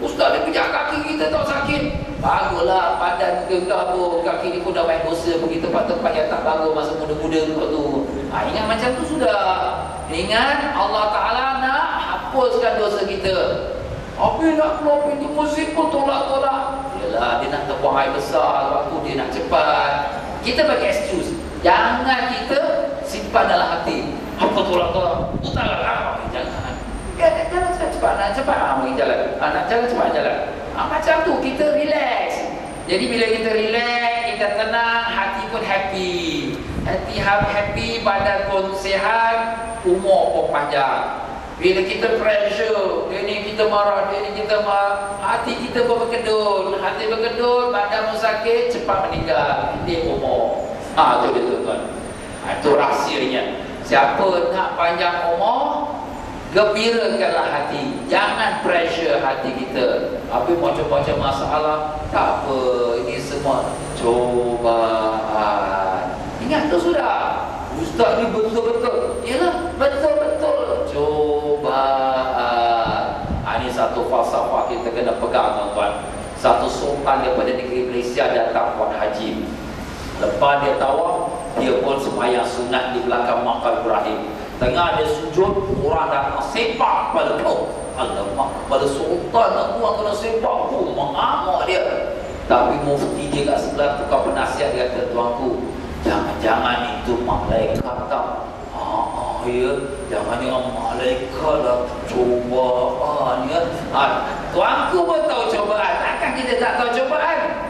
Ustaz dia pijak kaki kita tak sakit. Baguslah badan kita pun, kaki ni pun dah banyak dosa pergi tempat-tempat yang tak bagus masa muda-muda tu. Ingat macam tu sudah. Ingat Allah Ta'ala nak hapuskan dosa kita. Apa nak keluar pintu masjid pun tolak-tolak. Yalah, dia nak terbuang air besar, waktu dia nak cepat. Kita bagi excuse. Jangan kita simpan dalam hati. Apa tolak-tolak? Utara, jangan. Jalan cepat, nak cepat, mari jalan. Nak jalan cepat, jalan. Macam tu, kita relax. Jadi bila kita relax, kita tenang, hati pun happy. Hati happy, badan pun sihat, umur pun panjang. Bila kita pressure, dia ni kita marah, dia ni kita marah, hati kita pun berkedut. Hati berkedut, badan pun sakit, cepat meninggal. Ini umur. Itu dia tuan-tuan. Itu rahsianya. Siapa nak panjang umur, gembirakanlah hati. Jangan pressure hati kita. Apa macam-macam masalah, tak apa. Ini semua cobaan. Ingat tu sudah. Ustaz ni betul-betul. Yalah, betul-betul cobaan. Ini satu falsafah kita kena pegang, tuan-tuan. Satu sultan daripada negeri Malaysia datang buat haji. Lepas dia tawaf, dia pun sembahyang sunat di belakang makam Ibrahim. Tengah dia sujud, orang datang sepak pada kau. Alamak, pada sultan aku kena sepak pun, mengamuk dia. Tapi mufti dia kat sebelah tukar penasihat, dia kata, tuanku, jangan-jangan itu malaikat tak? Ya, jangan-jangan malaikat lah cobaan ya. Tuanku pun tahu cobaan, takkan kita tak tahu cobaan?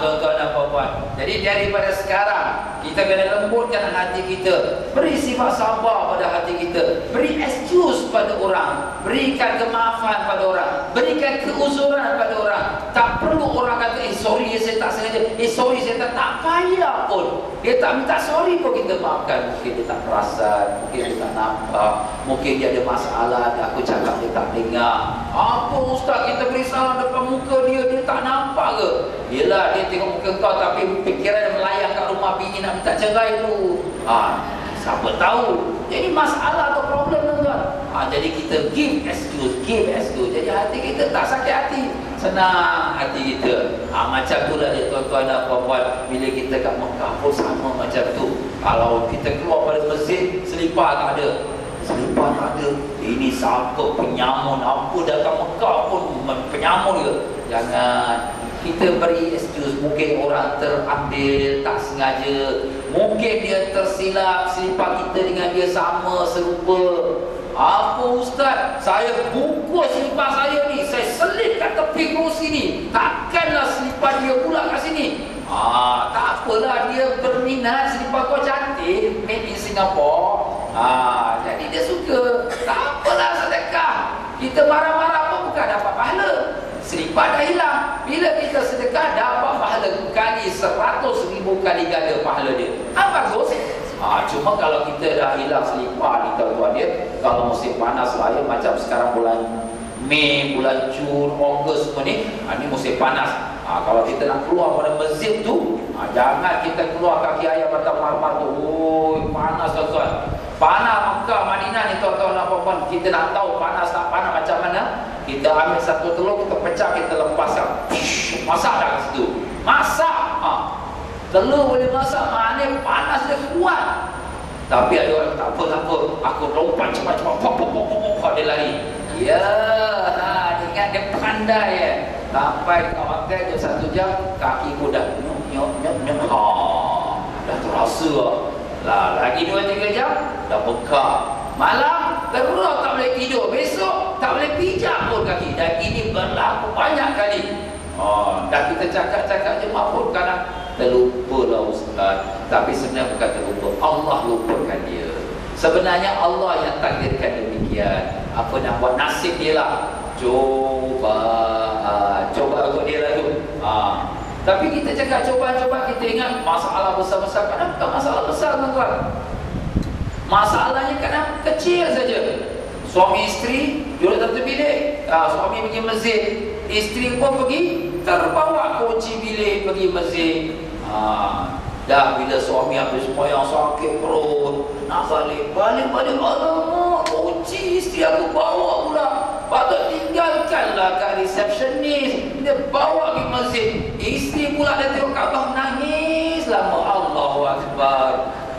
Tuan-tuan dan puan-puan. Jadi daripada sekarang kita kena lembutkan hati kita, beri sifat sabar pada hati kita, beri excuse pada orang, berikan kemaafan pada orang, berikan keuzuran pada orang. Tak perlu orang kata sorry saya tak sengaja, sorry saya tak payah pun. Dia tak minta sorry pun kita maafkan. Mungkin dia tak perasan, mungkin dia tak nampak, mungkin dia ada masalah, aku cakap dia tak dengar. Apa ustaz kita beri salam depan muka dia, dia tak nampak ke? Yelah, dia tengok muka kau tapi fikiran dia melayang kat rumah bini nak minta cerai tu. Siapa tahu. Jadi masalah atau problem, tuan-tuan. Jadi kita give excuse. Jadi hati kita tak sakit hati, senang hati kita. Macam tu lah dia, tuan-tuan dan puan-puan. Bila kita kat Mekah pun sama macam tu. Kalau kita keluar pada masjid, selipar tak ada. Ini sangka penyamun. Apa datang Mekah pun penyamun ke? Jangan. Kita beri excuse. Mungkin orang terambil tak sengaja, mungkin dia tersilap, selipar kita dengan dia sama, serupa. Apa ustaz, saya bungkus selipar saya ni, saya selit kat tepi kerusi ni, takkanlah selipar dia pula kat sini. Tak apalah, dia berminat, selipar kau cantik, made in Singapore. Jadi dia suka. Tak apalah, sedekah. Kita marah-marah pun bukan dapat pahala. Selipar dah hilang. Bila kita sedekah, dapat pahala kali 100,000 kali ganda pahala dia. Bagus. Cuma kalau kita dah hilang selipar ni, tuan-tuan dia, kalau musim panas raya macam sekarang bulan Mei, bulan Jun, Ogos semua ni, ni musim panas. Kalau kita nak keluar pada masjid tu, jangan kita keluar kaki ayam atau marmar tu. Panas, tuan-tuan. Panas Mekah, Madinah ni, tuan-tuan dan puan-puan. Kita nak tahu panas tak panas macam mana. Kita ambil satu telur, kita pecah, kita lepaskan. Masak dah kat situ. Masak. Telur boleh masak, maknanya panas dia kuat. Tapi ada orang tak apa. Aku lompat cepat-cepat, pop, dia lari. Ingat dia pandai ya. Sampai kat hotel je 1 jam, kaki ku dah nyok. Dah terasa lah. Lagi 2-3 jam dah bekak. Malam terus tak boleh tidur, besok tak boleh pijak pun kaki. Dan ini berlaku banyak kali. Dan kita cakap-cakap je pun kadang terlupa lah ustaz. Tapi sebenarnya bukan terlupa, Allah lupakan dia. Sebenarnya Allah yang takdirkan demikian. Apa nak buat, nasib dia lah. Coba untuk dia lah tu. Tapi kita cakap coba, kita ingat masalah besar-besar. Kadang bukan masalah besar, tuan-tuan. Masalahnya kadang kecil saja. Suami isteri duduk satu bilik, suami pergi masjid, isteri pun pergi, terbawa kunci bilik pergi masjid. Dah bila suami habis sembahyang sakit perut, nak balik, alamak, kunci isteri aku bawa pula. Patut tinggal tinggalkanlah kat resepsionis, dia bawa pergi masjid. Isteri pula dia tengok Kaabah nangis lama. Allahu Akbar.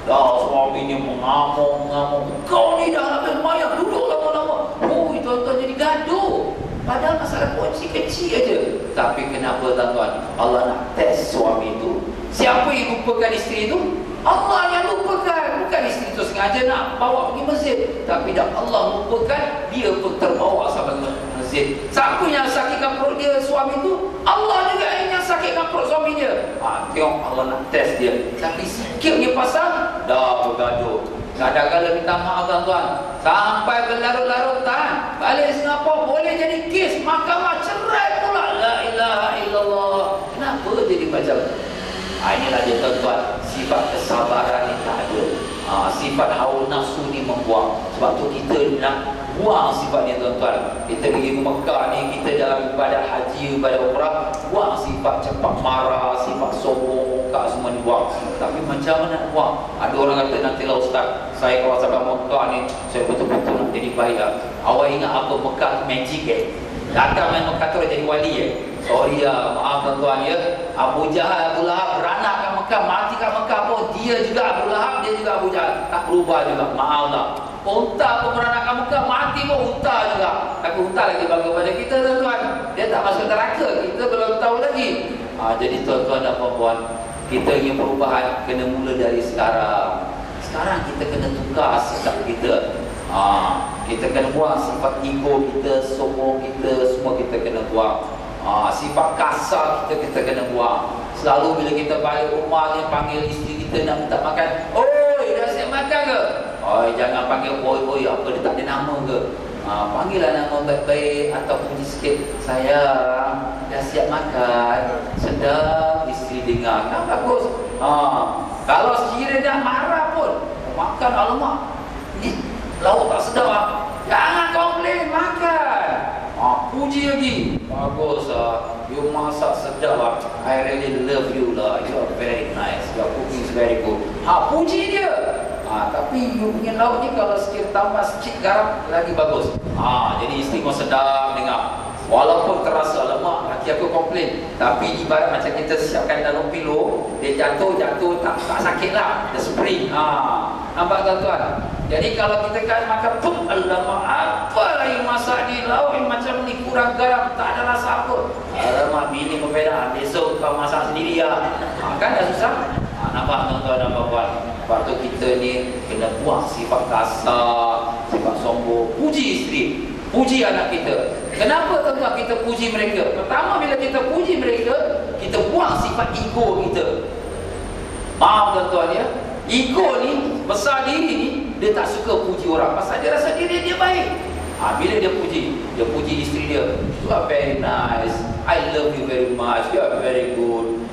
Dah suami ni mengamuk-ngamuk, kau ni dah nak bermayang, duduk lama-lama. Oh, tuan-tuan jadi gaduh. Padahal masalah kunci kecil aja. Tapi kenapa tuan-tuan? Allah nak test suami itu. Siapa yang lupakan isteri itu? Allah yang lupakan. Bukan isteri itu sengaja nak bawa pergi masjid, tapi dah Allah lupakan, dia pun terbawa sampai ke masjid. Siapa yang sakitkan perut dia suami itu? Allah juga yang sakitkan perut suami dia. Tengok Allah nak test dia. Tapi sikit dia pasang, dah bergaduh. Kadang-kadang minta maaf tuan-tuan, sampai berlarut-larutan. Balik Singapura boleh jadi kes mahkamah cerai pula. La ilaha illallah. Kenapa jadi macam inilah dia tuan-tuan, sifat kesabaran ni tak ada. Sifat hawa nafsu ni membuang. Sebab tu kita nak buang sifat ni tuan-tuan. Kita pergi ke Mekah ni, kita dalam ibadah haji, ibadah umrah, buang sifat cepat marah, sifat sombong, muka semua dibuang. Tapi macam mana nak buang? Ada orang kata, nantilah Ustaz, saya kalau sampai Mekah ni, saya betul-betul nak jadi baik lah. Awak ingat apa Mekah magic Datang main Mekah tu jadi wali Sorry ya, maaf tuan-tuan ya. Abu Jahal, Abu Lahab beranak kat Mekah, mati kat Mekah pun dia juga Abu Lahab, dia juga Abu Jahal. Tak berubah juga, maaf lah. Unta pun beranak kat Mekah, mati pun unta juga. Tapi unta lagi bangga pada kita tuan-tuan. Dia tak masuk neraka, kita belum tahu lagi. Jadi tuan-tuan dan puan-puan, kita ingin perubahan kena mula dari sekarang. Sekarang kita kena tukar sikap kita. Kita kena buang sifat ego kita, sombong kita, semua kita kena buang. Sifat kasar kita kena buang. Selalu bila kita balik rumah ni, panggil isteri kita nak minta makan, oi, dah siap makan ke? Oi, jangan panggil oi, apa dia tak ada nama ke? Panggillah nama baik-baik atau puji sikit, sayang, dah siap makan. Sedap isteri dengar, kan bagus. Kalau sekiranya marah pun, makan alamak, ni lauk tak sedap lah, jangan komplain, makan. Puji lagi, bagus lah, you masak sedap lah, I really love you lah, you are very nice, your cooking is very good. Puji dia. Tapi you punya lauk ni kalau sikit tambah sikit garam lagi bagus. Jadi isteri pun sedap dengar. Walaupun terasa lemak, laki aku komplain, tapi ibarat macam kita siapkan dalam pilo, dia jatuh tak sakit lah, dia spring. Nampak tuan-tuan? Jadi kalau kita kan makan, alamak, apa lagi masak ni, lauk yang macam ni kurang garam, tak ada rasa apa. Alamak, bini berbeza, besok kau masak sendiri ya. Kan dah susah. Nampak tuan-tuan dan puan-puan? Sebab tu kita ni kena buang sifat kasar, sifat sombong. Puji isteri, puji anak kita. Kenapa tuan-tuan kita puji mereka? Pertama, bila kita puji mereka, kita buang sifat ego kita. Maaf tuan-tuan ya, ego ni, besar diri ni, dia tak suka puji orang pasal dia rasa diri dia baik. Bila dia puji isteri dia, you are very nice, I love you very much, you are very good,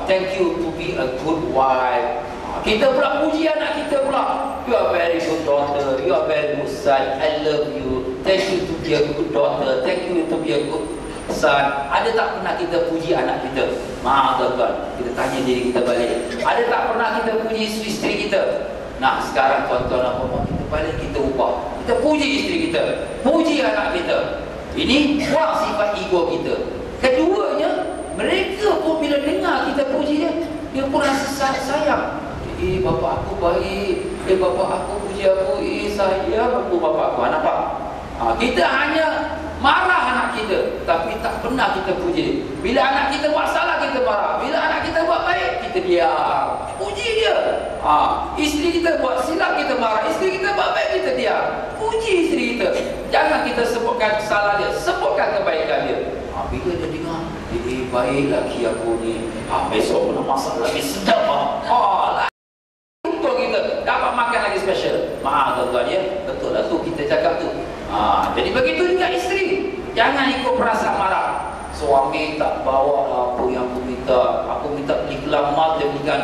thank you to be a good wife. Kita pula puji anak kita pula, you are very good daughter, you are very good son, I love you, thank you to be a good daughter, thank you to be a good son. Ada tak pernah kita puji anak kita? Maaf tuan-tuan, kita tanya diri kita balik, ada tak pernah kita puji isteri kita? Nah, sekarang tuan-tuan dan puan-puan, kita balik, kita ubah, kita puji isteri kita, puji anak kita. Ini buang sifat ego kita. Keduanya, mereka pun bila dengar kita puji dia, dia pun rasa sayang. Bapa aku baik, bapa aku puji aku, sayang aku bapa aku. Nampak? Kita hanya marah anak kita, tapi tak pernah kita puji. Bila anak kita buat salah, kita marah. Bila anak kita buat baik, kita diam, puji dia. Isteri kita buat silap, kita marah. Isteri kita buat baik, kita diam, puji isteri kita. Jangan kita sebutkan kesalahan dia, sebutkan kebaikan dia. Bila dia dengar, baik laki aku ni, besok nak masak lagi sedap. Untuk kita dapat makan lagi special. Maaf tuan-tuan ya, betul lah tu kita cakap tu. Jadi begitu juga isteri, jangan ikut perasaan marah. Suami tak bawa apa yang aku minta, aku minta beli gelang emas, dia belikan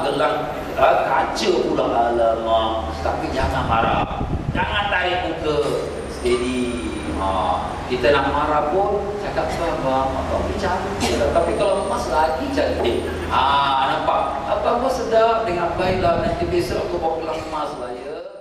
gelang kaca pula. Alamak. Tapi jangan marah, jangan tarik muka, steady. Kita nak marah pun cakap sabar, abang ni cantik lah, tapi kalau emas lagi cantik. Nampak? Abang pun sedap dengan baiklah, nanti besok aku bawa gelang emas lah ya.